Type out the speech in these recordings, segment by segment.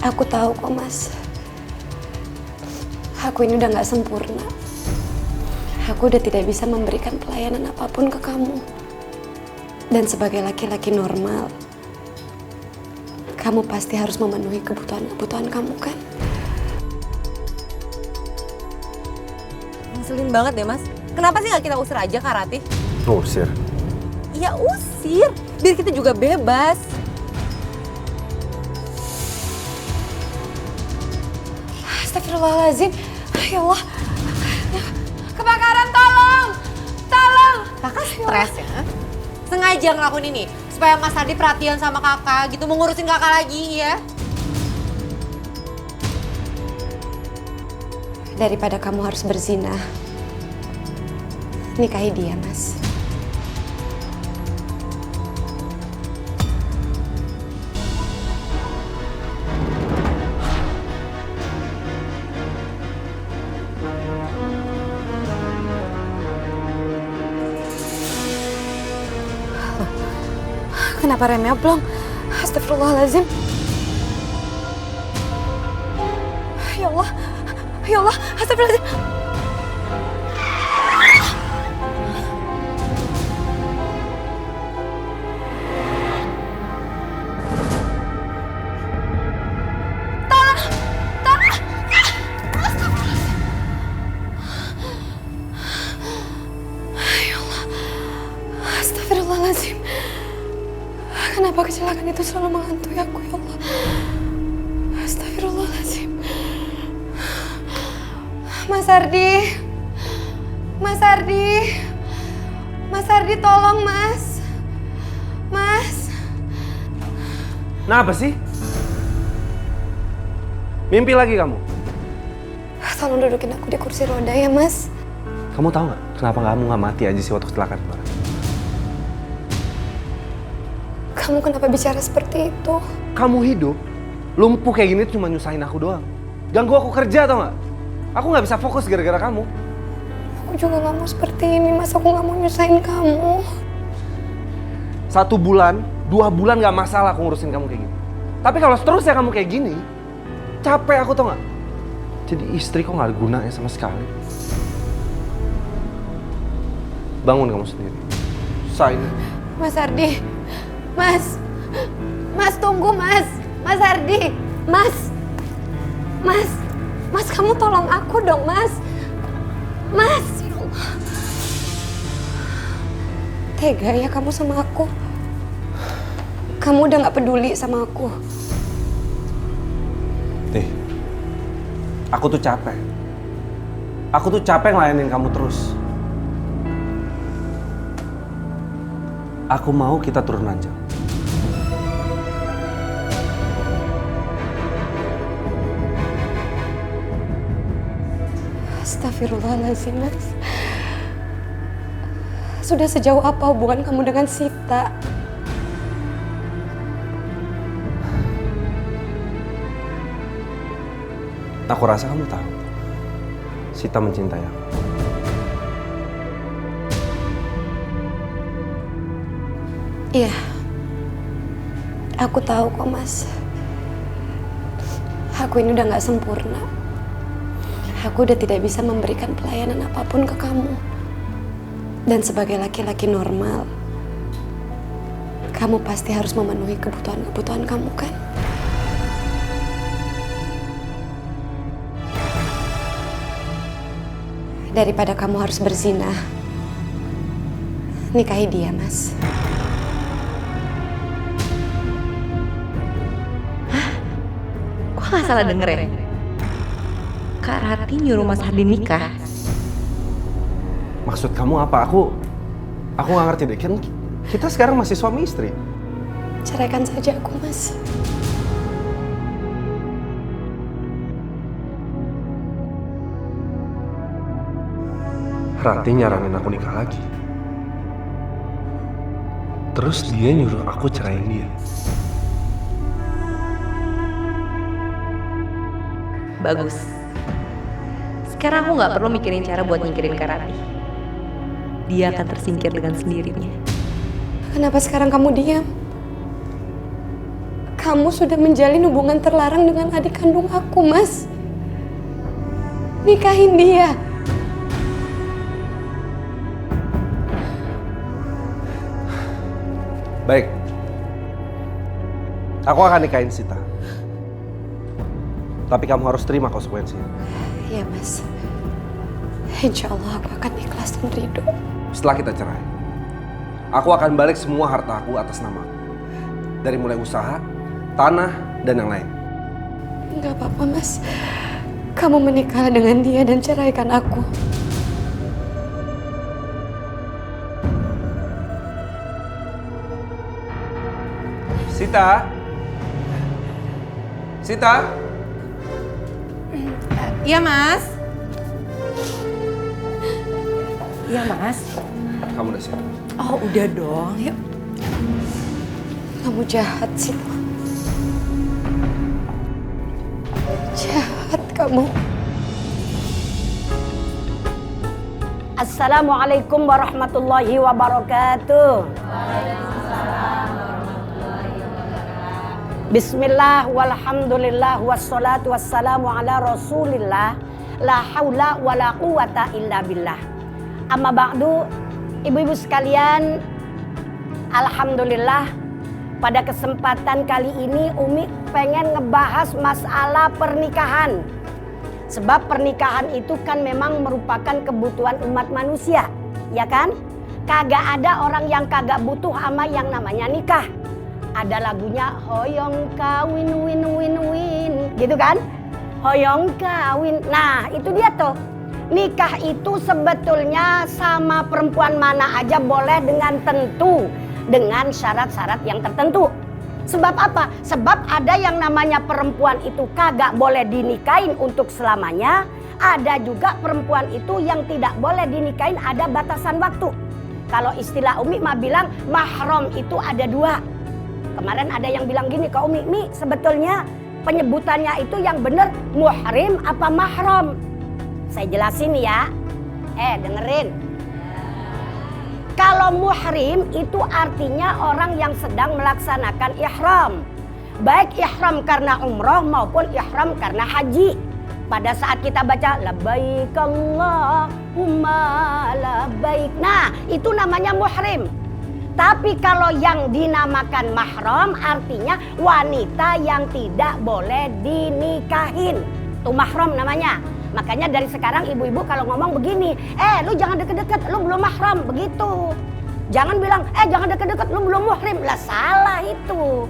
Aku tahu kok Mas. Aku ini udah gak sempurna. Aku udah tidak bisa memberikan pelayanan apapun ke kamu. Dan sebagai laki-laki normal, kamu pasti harus memenuhi kebutuhan kamu kan? Ngeselin banget deh Mas. Kenapa sih gak kita usir aja Kak Ratih? Usir? Ya usir, biar kita juga bebas. Astagfirullahaladzim. Ya Allah. Kebakaran, tolong! Tolong! Kakak stres ya? Sengaja ngelakuin ini supaya Mas Ardi perhatian sama kakak gitu, mau ngurusin kakak lagi ya. Daripada kamu harus berzina, nikahi dia, Mas. Kenapa remnya belum? Astagfirullahaladzim. Ya Allah. Ya Allah. Astagfirullahaladzim. Tolong. Tolong. Ya Allah. Astagfirullahaladzim. Kenapa kecelakaan itu selalu menghantui aku, ya Allah? Astagfirullahaladzim. Mas Ardi. Mas Ardi. Mas Ardi, tolong, Mas. Mas. Kenapa sih? Mimpi lagi kamu? Tolong dudukin aku di kursi roda ya, Mas. Kamu tahu nggak kenapa kamu nggak mati aja sih waktu kecelakaan kemarin? Kamu kenapa bicara seperti itu? Kamu hidup, lumpuh kayak gini cuma nyusahin aku doang. Ganggu aku kerja tau nggak? Aku nggak bisa fokus gara-gara kamu. Aku juga nggak mau seperti ini, Mas. Aku nggak mau nyusahin kamu. 1 bulan, 2 bulan nggak masalah aku ngurusin kamu kayak gini. Tapi kalau seterusnya kamu kayak gini, capek aku tau nggak? Jadi istri kok nggak guna ya sama sekali. Bangun kamu sendiri. Sign. Mas Ardi. Mas. Mas, tunggu, Mas. Mas Ardi. Mas. Mas. Mas, kamu tolong aku dong, Mas. Mas. Ya Allah. Tega ya kamu sama aku. Kamu udah gak peduli sama aku. Nih, aku tuh capek. Aku tuh capek ngelayanin kamu terus. Aku mau kita turun ranjang. Astagfirullahaladzim, Mas. Sudah sejauh apa hubungan kamu dengan Sita? Aku rasa kamu tahu. Sita mencintai aku. Iya. Aku tahu kok, Mas. Aku ini udah gak sempurna. Aku udah tidak bisa memberikan pelayanan apapun ke kamu. Dan sebagai laki-laki normal, kamu pasti harus memenuhi kebutuhan kamu kan? Daripada kamu harus berzina, nikahi dia, Mas. Hah? Kok gak salah denger ya? Kak Rati nyuruh Mas Ardi nikah. Maksud kamu apa? Aku nggak ngerti deh. Kan kita sekarang masih suami istri. Ceraikan saja aku, Mas. Rati nyaranin aku nikah lagi. Terus dia nyuruh aku ceraiin dia. Bagus. Sekarang aku nggak perlu mikirin cara buat nyingkirin Kak Rati. Dia akan tersingkir dengan sendirinya. Kenapa sekarang kamu diam? kamu sudah menjalin hubungan terlarang dengan adik kandung aku, Mas. Nikahin dia. Baik. Aku akan nikahin Sita. Tapi kamu harus terima konsekuensinya. Iya, Mas. Insya Allah aku akan ikhlas dan ridho. Setelah kita cerai, aku akan balik semua harta aku atas nama aku. Dari mulai usaha, tanah, dan yang lain. Enggak apa-apa, Mas. Kamu menikah dengan dia dan ceraikan aku. Sita? Sita? Iya, Mas. Iya, Mas. Kamu udah siap? Oh, udah dong. Yuk. Kamu jahat sih. Jahat kamu. Assalamualaikum warahmatullahi wabarakatuh. Bismillah walhamdulillah wassalatu wassalamu ala rasulillah. La haula wa la quwata illa billah. Amma ba'du, ibu-ibu sekalian, alhamdulillah pada kesempatan kali ini Umi pengen ngebahas masalah pernikahan. Sebab pernikahan itu kan memang merupakan kebutuhan umat manusia, ya kan? Kagak ada orang yang kagak butuh sama yang namanya nikah. Ada lagunya hoyong kawin win win win, gitu kan? Hoyong kawin. Nah, itu dia tuh. Nikah itu sebetulnya sama perempuan mana aja boleh dengan tentu, dengan syarat-syarat yang tertentu. Sebab apa? Sebab ada yang namanya perempuan itu kagak boleh dinikahin untuk selamanya. Ada juga perempuan itu yang tidak boleh dinikahin, ada batasan waktu. Kalau istilah Umi mah bilang mahram itu ada dua. Kemarin ada yang bilang gini ke Umi, Mi sebetulnya penyebutannya itu yang benar muhrim apa mahram? Saya jelasin ya. Dengerin. Kalau muhrim itu artinya orang yang sedang melaksanakan ihram. Baik ihram karena umroh maupun ihram karena haji. Pada saat kita baca labbaik Allahumma labbaik. Nah, itu namanya muhrim. Tapi kalau yang dinamakan mahram artinya wanita yang tidak boleh dinikahin. Itu mahram namanya. Makanya dari sekarang ibu-ibu kalau ngomong begini, lu jangan deket-deket, lu belum mahram, begitu. Jangan bilang, jangan deket-deket, lu belum muhrim. Lah salah itu.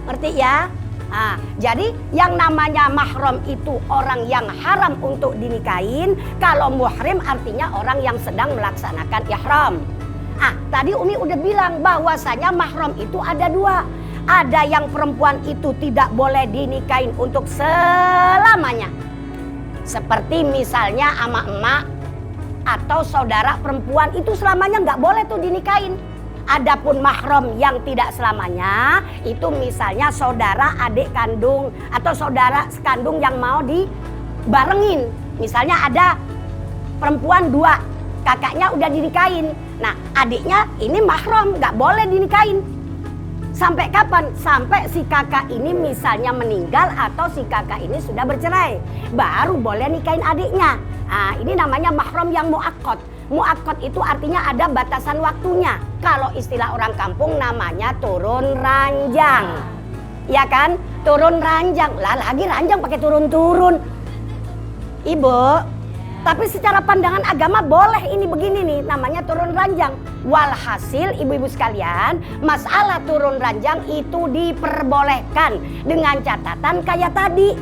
Ngerti ya? Nah, jadi yang namanya mahram itu orang yang haram untuk dinikahin. Kalau muhrim artinya orang yang sedang melaksanakan ihram. Tadi Umi udah bilang bahwasanya mahram itu ada dua. Ada yang perempuan itu tidak boleh dinikahin untuk selamanya. Seperti misalnya ama emak atau saudara perempuan itu selamanya nggak boleh tuh dinikahin. Adapun mahram yang tidak selamanya itu misalnya saudara adik kandung atau saudara sekandung yang mau dibarengin. Misalnya ada perempuan dua, kakaknya udah dinikahin. Nah adiknya ini mahram nggak boleh dinikahin. Sampai kapan? Sampai si kakak ini misalnya meninggal atau si kakak ini sudah bercerai. Baru boleh nikahin adiknya. Nah, ini namanya mahram yang muakkad. Muakkad itu artinya ada batasan waktunya. Kalau istilah orang kampung namanya turun ranjang. Ya kan? Turun ranjang. Lah lagi ranjang pakai turun-turun. Ibu, tapi secara pandangan agama boleh ini begini nih, namanya turun ranjang. Walhasil ibu-ibu sekalian, masalah turun ranjang itu diperbolehkan dengan catatan kayak tadi.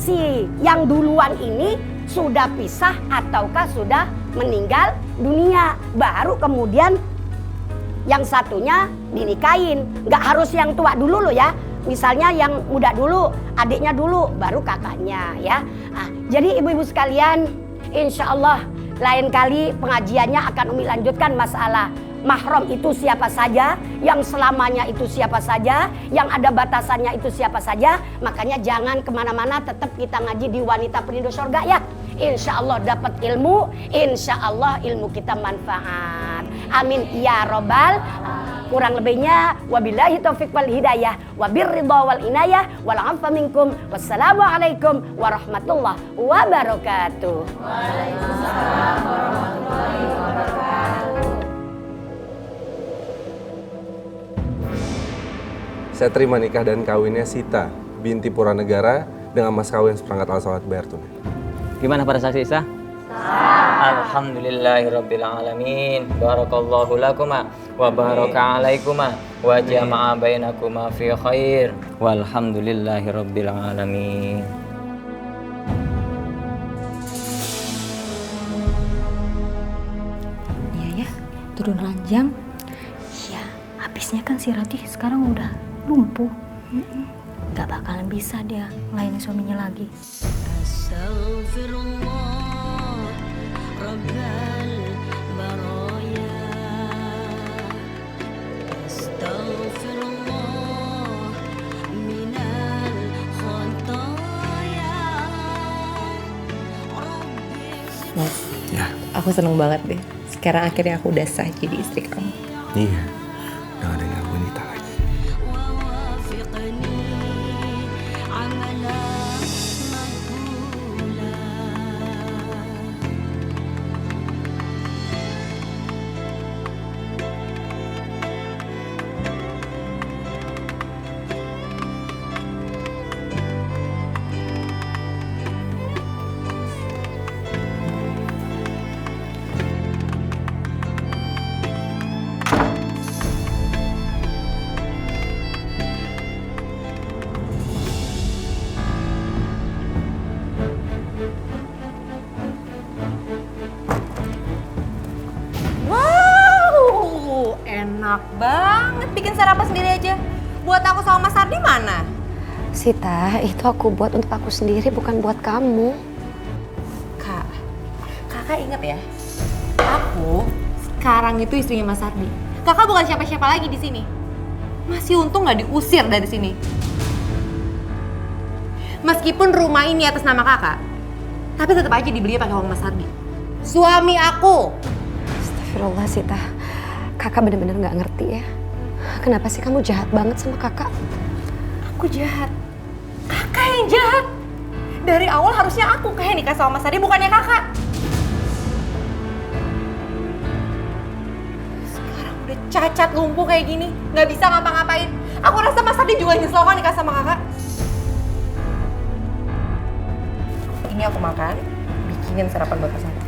Si yang duluan ini sudah pisah ataukah sudah meninggal dunia. Baru kemudian yang satunya dinikahin. Nggak harus yang tua dulu loh ya. Misalnya yang muda dulu, adiknya dulu, baru kakaknya ya. Nah, jadi ibu-ibu sekalian, insya Allah lain kali pengajiannya akan Umi lanjutkan masalah mahram itu siapa saja, yang selamanya itu siapa saja, yang ada batasannya itu siapa saja. Makanya jangan kemana-mana, tetap kita ngaji di Wanita Perindu Surga ya. Insya Allah dapat ilmu, insya Allah ilmu kita manfaat. Amin ya robbal. Kurang lebihnya wabillahi taufiq wal hidayah wabirridha wal inayah wal afa minkum. Wassalamualaikum warahmatullahi wabarakatuh. Waalaikumsalam warahmatullahi wabarakatuh. Saya terima nikah dan kawinnya Sita binti Puranegara dengan mas kawin seperangkat alat sholat bayar tunai. Gimana para saksi sah? Alhamdulillahirabbil alamin. Barakallahu lakuma wa baraka alaikuma wa jama'a bainakuma fi khair. Walhamdulillahirabbil alamin. Iya ya, turun ranjang. Iya, habisnya kan si Ratih sekarang udah lumpuh. Gak bakalan bisa dia melayani suaminya lagi. Astaghfirullah Rabbal baraya. Astaghfirullah minal khotaya. Mas, Ya. aku seneng banget deh. Sekarang akhirnya aku udah sah jadi istri kamu. Iya, udah ada yang gangguin kita lagi. Enak banget bikin sarapan sendiri aja. Buat aku sama Mas Ardi mana? Sita, itu aku buat untuk aku sendiri, bukan buat kamu. Kak, kakak inget ya, aku sekarang itu istrinya Mas Ardi. Kakak bukan siapa-siapa lagi di sini. Masih untung nggak diusir dari sini. Meskipun rumah ini atas nama kakak, tapi tetap aja dibeli pakai uang Mas Ardi. Suami aku. Astagfirullah Sita, kakak bener-bener gak ngerti ya. Kenapa sih kamu jahat banget sama kakak? Aku jahat. Kakak yang jahat. Dari awal harusnya aku kayak nikah sama Mas Ardi, bukannya kakak. Sekarang udah cacat lumpuh kayak gini, nggak bisa ngapa-ngapain. Aku rasa Mas Ardi juga nyesel kok nikah sama kakak. Ini aku makan, bikinin sarapan buat Mas Ardi.